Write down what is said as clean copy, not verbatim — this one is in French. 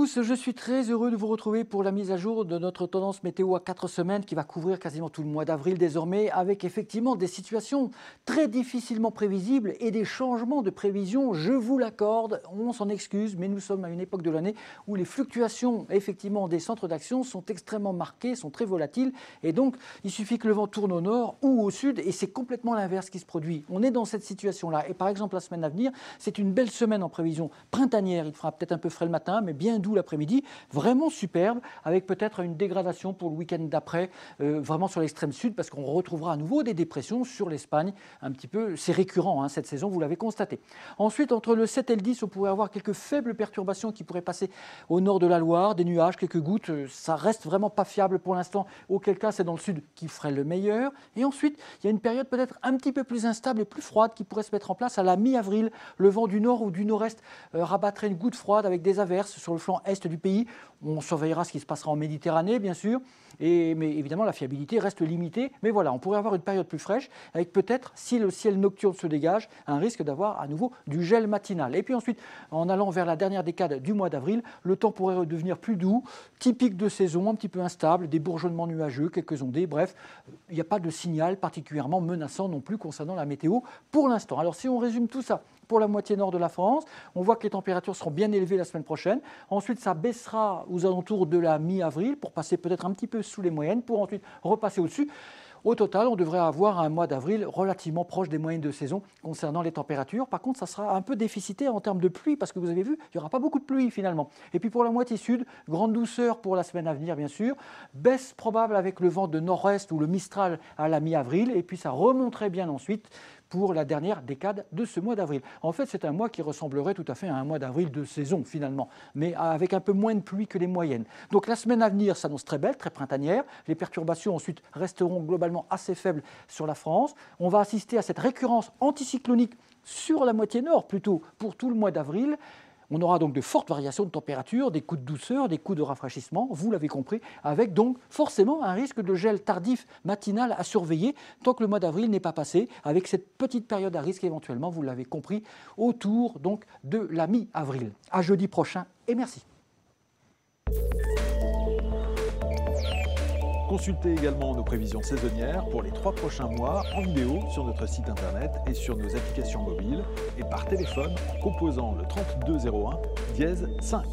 tous, je suis très heureux de vous retrouver pour la mise à jour de notre tendance météo à 4 semaines qui va couvrir quasiment tout le mois d'avril désormais avec effectivement des situations très difficilement prévisibles et des changements de prévision, je vous l'accorde, on s'en excuse, mais nous sommes à une époque de l'année où les fluctuations effectivement des centres d'action sont extrêmement marquées, sont très volatiles et donc il suffit que le vent tourne au nord ou au sud et c'est complètement l'inverse qui se produit. On est dans cette situation-là et par exemple la semaine à venir, c'est une belle semaine en prévision printanière, il fera peut-être un peu frais le matin, mais bien doux l'après-midi, vraiment superbe, avec peut-être une dégradation pour le week-end d'après, vraiment sur l'extrême sud, parce qu'on retrouvera à nouveau des dépressions sur l'Espagne, un petit peu, c'est récurrent cette saison, vous l'avez constaté. Ensuite, entre le 7 et le 10, on pourrait avoir quelques faibles perturbations qui pourraient passer au nord de la Loire, des nuages, quelques gouttes, ça reste vraiment pas fiable pour l'instant, auquel cas c'est dans le sud qui ferait le meilleur. Et ensuite, il y a une période peut-être un petit peu plus instable et plus froide qui pourrait se mettre en place à la mi-avril. Le vent du nord ou du nord-est rabattrait une goutte froide avec des averses sur le flanc est du pays. On surveillera ce qui se passera en Méditerranée, bien sûr, mais évidemment, la fiabilité reste limitée. Mais voilà, on pourrait avoir une période plus fraîche, avec peut-être, si le ciel nocturne se dégage, un risque d'avoir à nouveau du gel matinal. Et puis ensuite, en allant vers la dernière décade du mois d'avril, le temps pourrait redevenir plus doux, typique de saison, un petit peu instable, des bourgeonnements nuageux, quelques ondées, bref, il n'y a pas de signal particulièrement menaçant non plus concernant la météo pour l'instant. Alors si on résume tout ça, pour la moitié nord de la France, on voit que les températures seront bien élevées la semaine prochaine. Ensuite, ça baissera aux alentours de la mi-avril pour passer peut-être un petit peu sous les moyennes, pour ensuite repasser au-dessus. Au total, on devrait avoir un mois d'avril relativement proche des moyennes de saison concernant les températures. Par contre, ça sera un peu déficitaire en termes de pluie parce que vous avez vu, il n'y aura pas beaucoup de pluie finalement. Et puis pour la moitié sud, grande douceur pour la semaine à venir bien sûr. Baisse probable avec le vent de nord-est ou le Mistral à la mi-avril. Et puis ça remonterait bien ensuite pour la dernière décade de ce mois d'avril. En fait, c'est un mois qui ressemblerait tout à fait à un mois d'avril de saison finalement, mais avec un peu moins de pluie que les moyennes. Donc la semaine à venir s'annonce très belle, très printanière. Les perturbations ensuite resteront globalement assez faibles sur la France. On va assister à cette récurrence anticyclonique sur la moitié nord plutôt pour tout le mois d'avril. On aura donc de fortes variations de température, des coups de douceur, des coups de rafraîchissement, vous l'avez compris, avec donc forcément un risque de gel tardif matinal à surveiller tant que le mois d'avril n'est pas passé, avec cette petite période à risque éventuellement, vous l'avez compris, autour donc de la mi-avril. À jeudi prochain et merci. Consultez également nos prévisions saisonnières pour les 3 prochains mois en vidéo sur notre site internet et sur nos applications mobiles et par téléphone en composant le 3201 dièse 5.